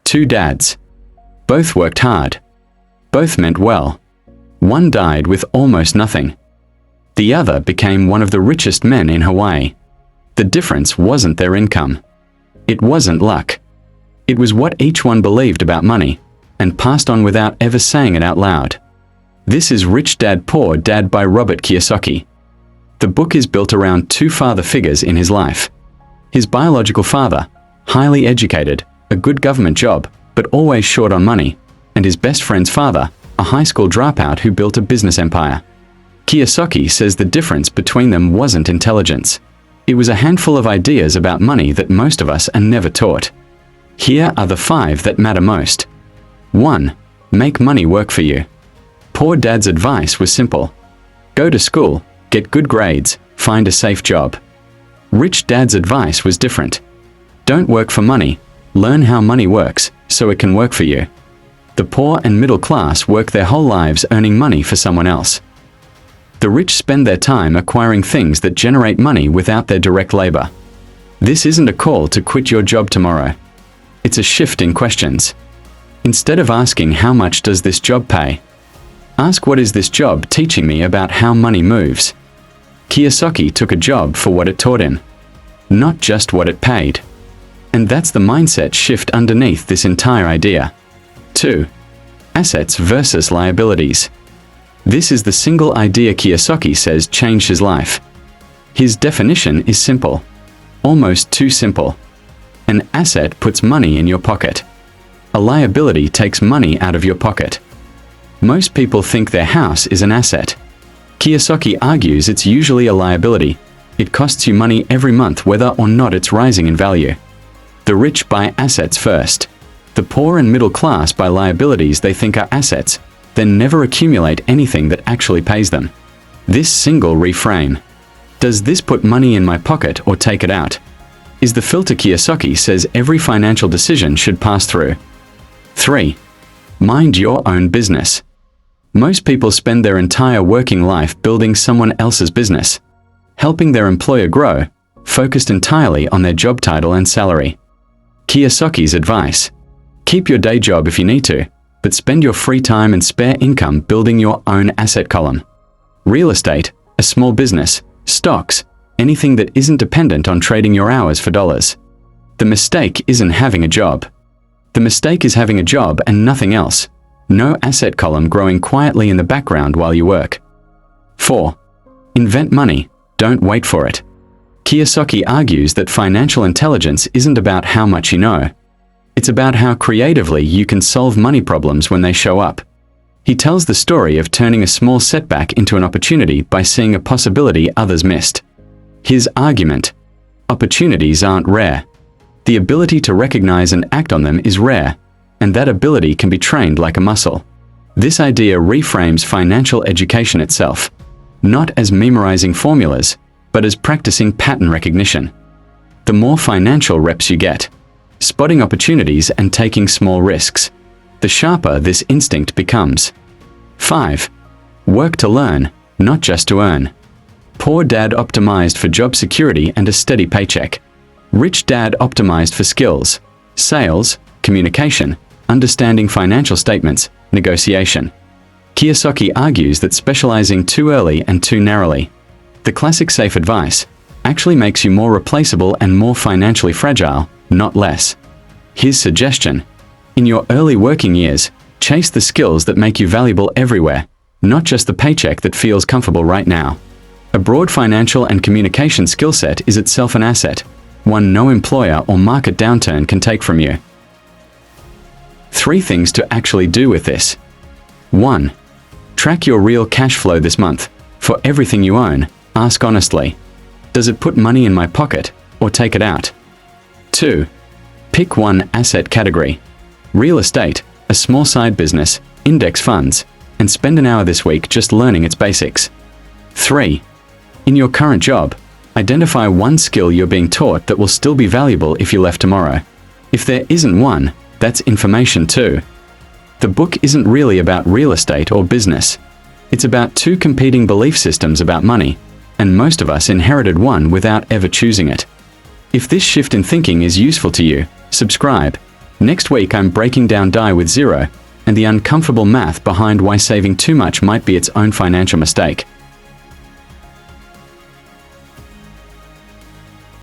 Two dads. Both worked hard. Both meant well. One died with almost nothing. The other became one of the richest men in Hawaii. The difference wasn't their income. It wasn't luck. It was what each one believed about money, and passed on without ever saying it out loud. This is Rich Dad Poor Dad by Robert Kiyosaki. The book is built around two father figures in his life. His biological father, highly educated, a good government job, but always short on money, and his best friend's father, a high school dropout who built a business empire. Kiyosaki says the difference between them wasn't intelligence. It was a handful of ideas about money that most of us are never taught. Here are the 5 that matter most. 1. Make money work for you. Poor Dad's advice was simple. Go to school, get good grades, find a safe job. Rich Dad's advice was different. Don't work for money, learn how money works, so it can work for you. The poor and middle class work their whole lives earning money for someone else. The rich spend their time acquiring things that generate money without their direct labor. This isn't a call to quit your job tomorrow. It's a shift in questions. Instead of asking how much does this job pay, ask what is this job teaching me about how money moves. Kiyosaki took a job for what it taught him, not just what it paid. And that's the mindset shift underneath this entire idea. 2. Assets versus liabilities. This is the single idea Kiyosaki says changed his life. His definition is simple, almost too simple. An asset puts money in your pocket. A liability takes money out of your pocket. Most people think their house is an asset. Kiyosaki argues it's usually a liability. It costs you money every month whether or not it's rising in value. The rich buy assets first. The poor and middle class buy liabilities they think are assets, then never accumulate anything that actually pays them. This single reframe. Does this put money in my pocket or take it out? Is the filter Kiyosaki says every financial decision should pass through. 3. Mind your own business. Most people spend their entire working life building someone else's business, helping their employer grow, focused entirely on their job title and salary. Kiyosaki's advice: keep your day job if you need to, but spend your free time and spare income building your own asset column. Real estate, a small business, stocks, anything that isn't dependent on trading your hours for dollars. The mistake isn't having a job. The mistake is having a job and nothing else. No asset column growing quietly in the background while you work. 4. Invent money, don't wait for it. Kiyosaki argues that financial intelligence isn't about how much you know. It's about how creatively you can solve money problems when they show up. He tells the story of turning a small setback into an opportunity by seeing a possibility others missed. His argument: opportunities aren't rare. The ability to recognize and act on them is rare, and that ability can be trained like a muscle. This idea reframes financial education itself, not as memorizing formulas, but as practicing pattern recognition. The more financial reps you get, spotting opportunities and taking small risks, the sharper this instinct becomes. 5. Work to learn, not just to earn. Poor Dad optimized for job security and a steady paycheck. Rich Dad optimized for skills, sales, communication, understanding financial statements, negotiation. Kiyosaki argues that specializing too early and too narrowly, the classic safe advice, actually makes you more replaceable and more financially fragile, not less. His suggestion: in your early working years, chase the skills that make you valuable everywhere, not just the paycheck that feels comfortable right now. A broad financial and communication skill set is itself an asset, one no employer or market downturn can take from you. 3 things to actually do with this. 1. Track your real cash flow this month. For everything you own, ask honestly: does it put money in my pocket or take it out? 2. Pick one asset category. Real estate, a small side business, index funds, and spend an hour this week just learning its basics. 3. In your current job, identify one skill you're being taught that will still be valuable if you left tomorrow. If there isn't one, that's information too. The book isn't really about real estate or business. It's about 2 competing belief systems about money, and most of us inherited one without ever choosing it. If this shift in thinking is useful to you, subscribe, Next week I'm breaking down Die with Zero and the uncomfortable math behind why saving too much might be its own financial mistake.